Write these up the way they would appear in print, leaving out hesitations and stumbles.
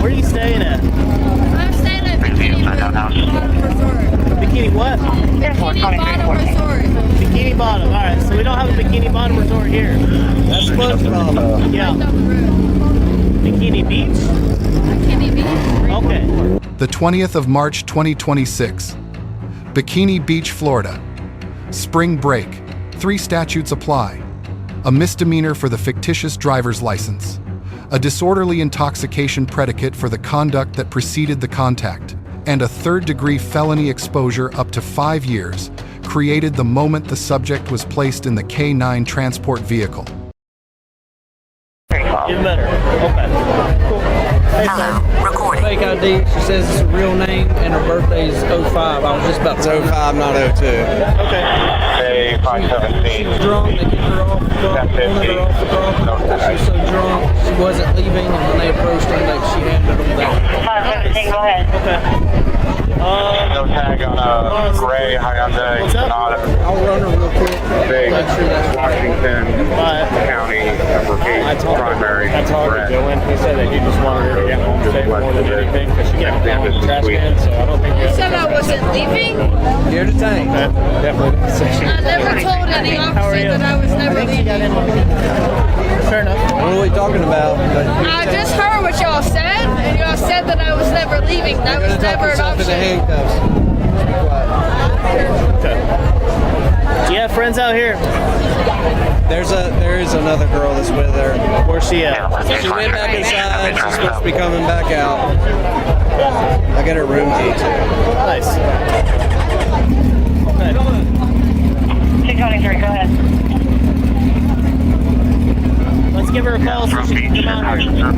Where are you staying at? I'm staying at Bikini Bottom Resort. Bikini what? Bikini Bottom Resort. Bikini Bottom. All right, so we don't have a Bikini Bottom resort here. That's close from. Yeah. Bikini Beach? Bikini Beach. Okay. The 20th of March 2026. Bikini Beach, Florida. Spring break. 3 statutes apply. A misdemeanor for the fictitious driver's license. A disorderly intoxication predicate for the conduct that preceded the contact. And a third-degree felony exposure up to 5 years, created the moment the subject was placed in the K9 transport vehicle. Even better. Okay. Cool. Hey, sir. Recording. Fake ID. She says it's a real name and her birthday is 05. I was just about to. It's 05, not 02. Okay. Hey, She 517. was drunk. They kicked her off the property. Wanted her off the property. She was so drunk she wasn't leaving, and when they approached her, she handed them back. 517, go ahead. Okay. No tag on a gray Hyundai What's up? Sonata. I'll run her real quick. Big Make sure that's Washington County number 8 primary. I talked to Dylan. He said that you just wanted her to get home safe more than anything because she got down with the trash can, so I don't think You said I wasn't leaving? Here to tank. definitely. I never told any officer that I was never leaving. Fair enough. What are we talking about? I just heard what y'all said, and y'all said that I was never leaving. That was never an In the option. handcuffs. Do you have friends out here? There is another girl that's with her. Where's she at? She went back inside. She's supposed to be coming back out. I got her room key too. Nice. Okay. 223, go ahead. Let's give her a call so she can come out here.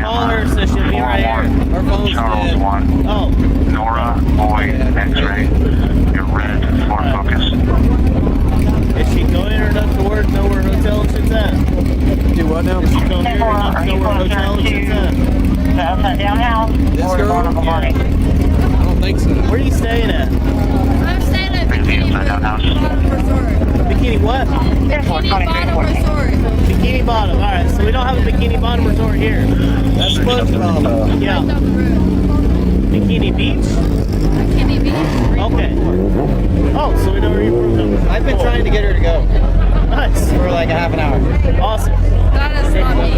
Call her so she'll be right here. Her phone's Charles dead. 1. Oh, Nora, Boy, X-ray. Your red, Ford Focus. is she going here enough to work? Know where hotel and shit's at? Do what now? Is she going here enough to know where hotel and shit's at? The upside down house This or the girl? bottom of the morning? I don't think so. Where are you staying at? I'm staying at Bikini Bottom Resort. Bikini what? Bikini Bottom Resort. Bikini Bottom. All right, so we don't have a Bikini Bottom resort here. That's close from. Yeah. Down the road. Bikini Beach? Bikini Beach. Okay. Oh, so we know where you're from. I've been trying to get her to go Nice. for like a half an hour. Awesome. That is not me.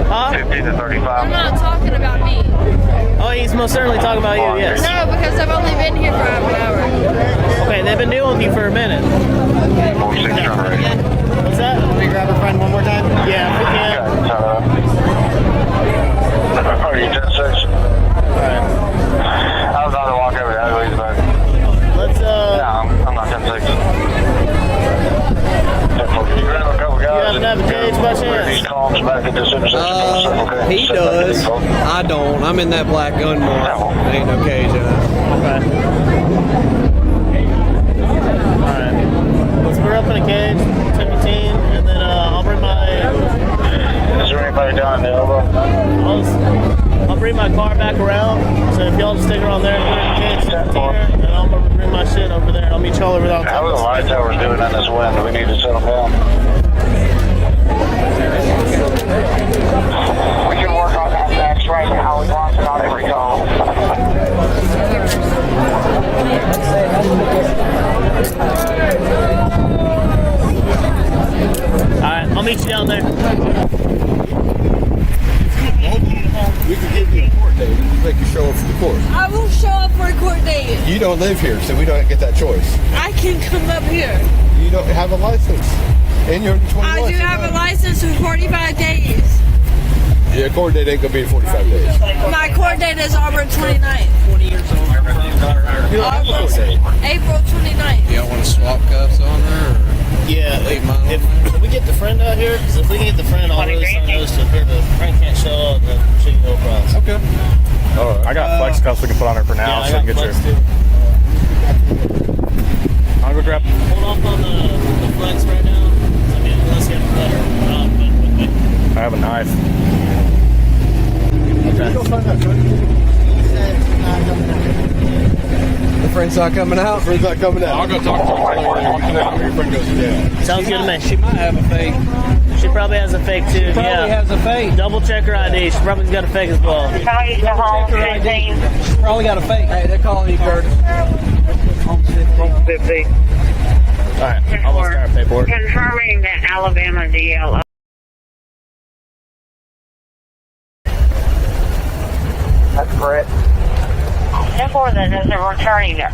Huh? 50 to I'm 35. not talking about me. Oh, he's most certainly talking about you, yes. No, because I've only been here for half an hour. Okay, they've been dealing with you for a minute. 46 generation. What's that? Can we grab her friend one more time? Yeah, if we can. Are you 10-6? Alright. I was on the walk over the alleyways, but Let's, no, I'm not 10-6. 10-4. You grab a couple guys. You happen to have a cage by chance? He calls back at this intersection. Okay. He does. I don't. I'm in that black gun mark. Ain't no cage in it. Okay. Alright. Let's put her up in a cage, 17, and then I'll bring my... Is there anybody down in the elbow? I'll bring my car back around, so if y'all just stick her on there and put her in a cage, 17, and I'll bring my shit over there, and I'll meet y'all over there. How are the light towers doing in this wind? We need to settle down. We can work on that next right now. We want it on every call. Alright, I'll meet you down there. We can give you a court date. We can make you show up for the court. I will show up for a court date. You don't live here, so we don't get that choice. I can come up here. You don't have a license. And you're under 21. I do have a license for 45 days. Yeah, court date ain't gonna be in 45 days. My court date is Auburn 29th. 20 years old. April 29th. Y'all want to swap cuffs on her? Or? Yeah, Leave mine if we get the friend out here, because if we can get the friend, I'll really sign those to if the friend can't show up, then she can go across. Okay. All right. I got flex cuffs we can put on her for now, Yeah, so I we can got get flex your. too. I'll go grab. Hold off on the flex right now. I mean, unless you have a letter. I have a knife. The friend fruit's not coming out. Friend's not coming out. I'll go talk to her. I'll come out. Your friend goes to jail. Sounds good to me. She might have a fake. She probably has a fake too. Probably has a fake. Double check her ID. She probably's got a fake as well. Charlie to home Check her ID. 15. Probably got a fake. Hey, they're calling you, Curtis. Home 15. All right, almost got our paperwork. Confirming that Alabama DL. That's correct. Therefore, that doesn't return either.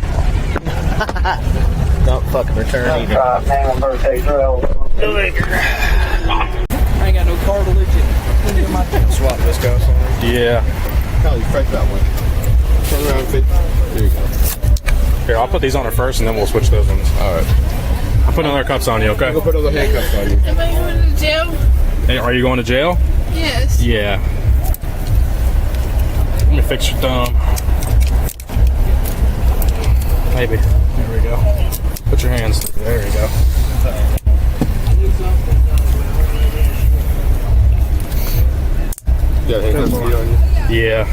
Don't fucking return either. Name birthday drill. I ain't got no cartilage in my Swap this guy. Yeah. Kyle, you fake that one. Turn around, feet. There you go. Here, I'll put these on her first, and then we'll switch those ones. All right. I'll put another cuffs on you, okay? Go put other handcuffs on you. Am I going to jail? Hey, are you going to jail? Yes. Yeah. Let me fix your thumb. Maybe. There we go. Put your hands. There you go. You got handcuffs on you? Yeah.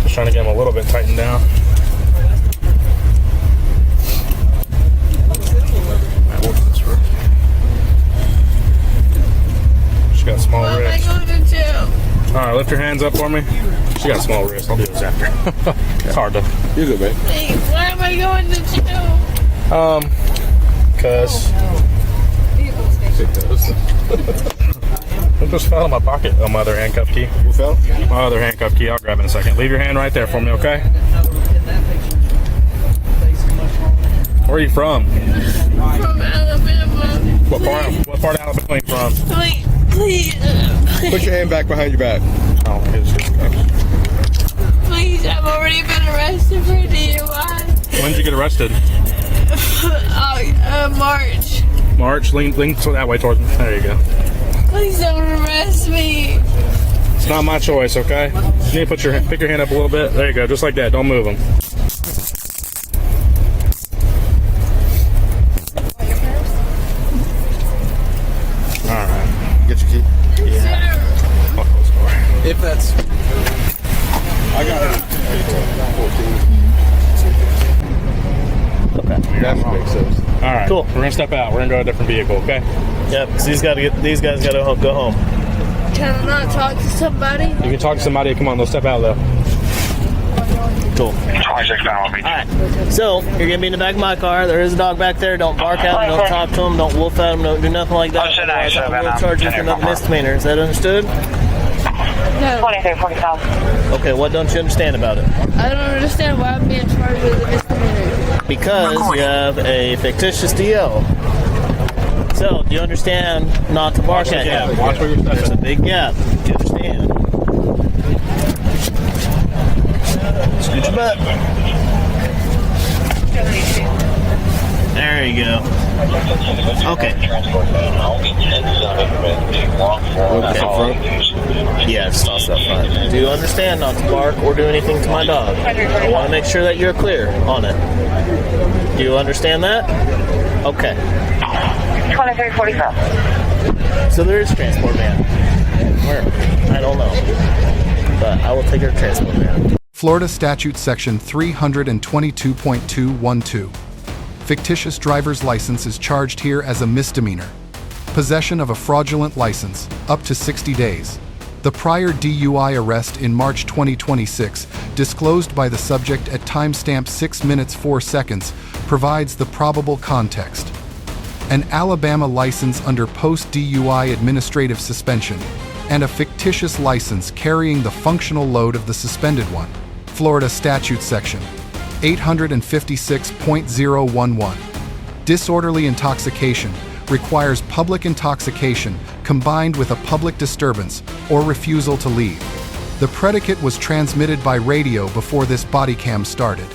Just trying to get them a little bit tightened down. She got small Why am I wrists. going to jail? Alright, lift your hands up for me. She got small wrists. I'll do this after. It's hard to. You're good, man. Hey, why am I going to jail? Cause it just fell in my pocket. Oh, my other handcuff key. What fell? My other handcuff key. I'll grab it in a second. Leave your hand right there for me, okay? Where are you from? From Alabama. What part of Alabama are you from? Please. Put your hand back behind your back. Oh, it's just Please, I've already been arrested for DUI. when did you get arrested? March. March. Lean so that way towards me. There you go. Please don't arrest me. It's not my choice, okay? You need to pick your hand up a little bit. There you go, just like that. Don't move them. All right. Get your key. Yeah. I'll close the door. If that's I got it. 14. Okay. That makes sense. All right. Cool. We're gonna step out. We're gonna go to a different vehicle, okay? Yep. Cause these guys gotta go home. Can I not talk to somebody? You can talk to somebody. Come on, they'll step out though. Cool. 26 Alabama Beach. All right. So you're gonna be in the back of my car. There is a dog back there. Don't bark at him. Don't talk to him. Don't wolf at him. Don't do nothing like that. Oh, shit, Otherwise, I I will charge you for another misdemeanor. Is that understood? No. 2345. Okay. What don't you understand about it? I don't understand why I'm being charged with a misdemeanor. Because you have a fictitious DL. So, do you understand not to bark at him? Watch where you're There's a stepping. big gap. Do you understand? Scoot your butt. There you go. Okay. That's up front. Yeah, it's tossed up front. Do you understand not to bark or do anything to my dog? I want to make sure that you're clear on it. Do you understand that? Okay. 2345. So there is a transport van. Where? I don't know. But I will take your transport van. Florida Statute Section 322.212. Fictitious driver's license is charged here as a misdemeanor. Possession of a fraudulent license, up to 60 days. The prior DUI arrest in March 2026, disclosed by the subject at timestamp 6 minutes 4 seconds, provides the probable context. An Alabama license under post-DUI administrative suspension, and a fictitious license carrying the functional load of the suspended one. Florida Statute Section 856.011. Disorderly intoxication requires public intoxication combined with a public disturbance or refusal to leave. The predicate was transmitted by radio before this body cam started.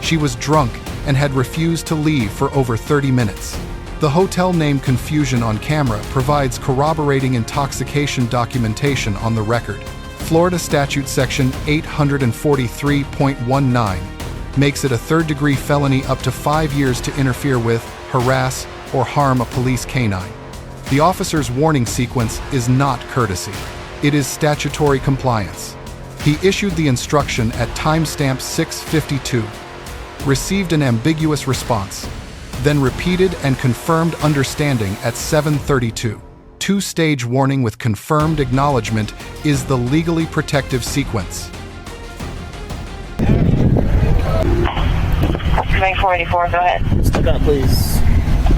She was drunk and had refused to leave for over 30 minutes. The hotel name confusion on camera provides corroborating intoxication documentation on the record. Florida Statute Section 843.19 makes it a third-degree felony up to 5 years to interfere with, harass, or harm a police canine. The officer's warning sequence is not courtesy. It is statutory compliance. He issued the instruction at timestamp 6:52. received an ambiguous response, then repeated and confirmed understanding at 7:32. Two-stage warning with confirmed acknowledgement is the legally protective sequence. 484, go ahead. Step out, please.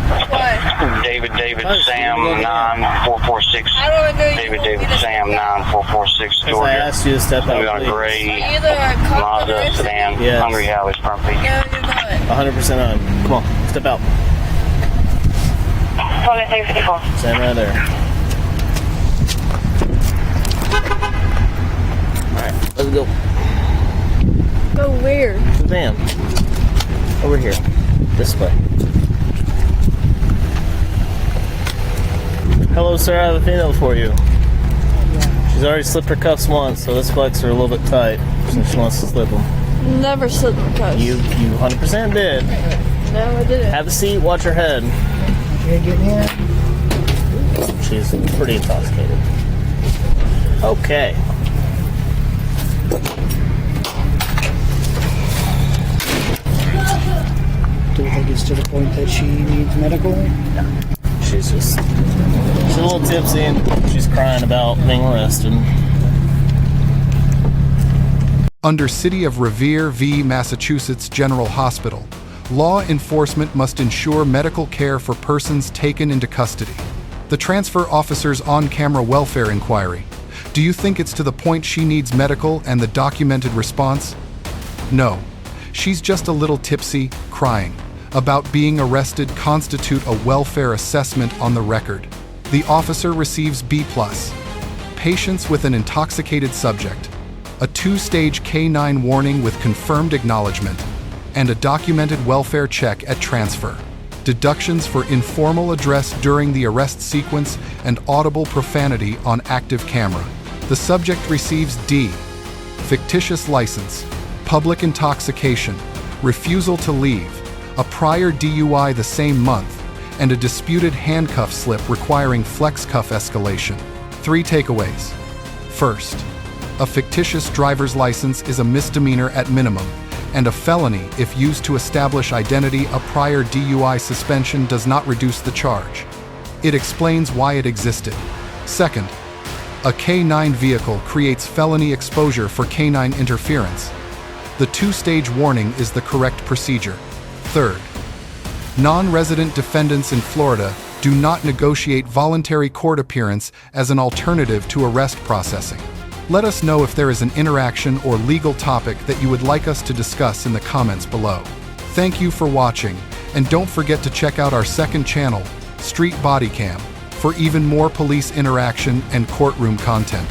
What? David, Nice. Sam, We're gonna go 9446. I don't know you David, want me to Sam, step out. 9446, Because I Georgia. asked you to step We out, got a please. gray Are you the cop Mazda or something? sedan, Yes. Hungry Howie's Grumpy. No, you're not. 100% on. Come on, step out. 454. Stand right there. Alright, let's go. Go where? To the van. Over here. This way. Hello, sir. I have a female for you. She's already slipped her cuffs once, so this flex are a little bit tight, so she wants to slip them. Never slipped my cuffs. You 100% did. No, I didn't. Have a seat. Watch her head. She's pretty intoxicated. Okay. Do you think it's to the point that she needs medical? She's a little tipsy and she's crying about being arrested. Under City of Revere v. Massachusetts General Hospital, law enforcement must ensure medical care for persons taken into custody. The transfer officer's on-camera welfare inquiry. Do you think it's to the point she needs medical and the documented response? No. She's just a little tipsy, crying. About being arrested constitute a welfare assessment on the record. The officer receives B+. Patients with an intoxicated subject. A two-stage K9 warning with confirmed acknowledgement, and a documented welfare check at transfer. Deductions for informal address during the arrest sequence and audible profanity on active camera. The subject receives D. Fictitious license, public intoxication, refusal to leave, a prior DUI the same month, and a disputed handcuff slip requiring flex cuff escalation. 3 takeaways. First, a fictitious driver's license is a misdemeanor at minimum, and a felony if used to establish identity. A prior DUI suspension does not reduce the charge. It explains why it existed. Second, a K9 vehicle creates felony exposure for canine interference. The two-stage warning is the correct procedure. Third, non-resident defendants in Florida do not negotiate voluntary court appearance as an alternative to arrest processing. Let us know if there is an interaction or legal topic that you would like us to discuss in the comments below. Thank you for watching, and don't forget to check out our second channel, Street Bodycam, for even more police interaction and courtroom content.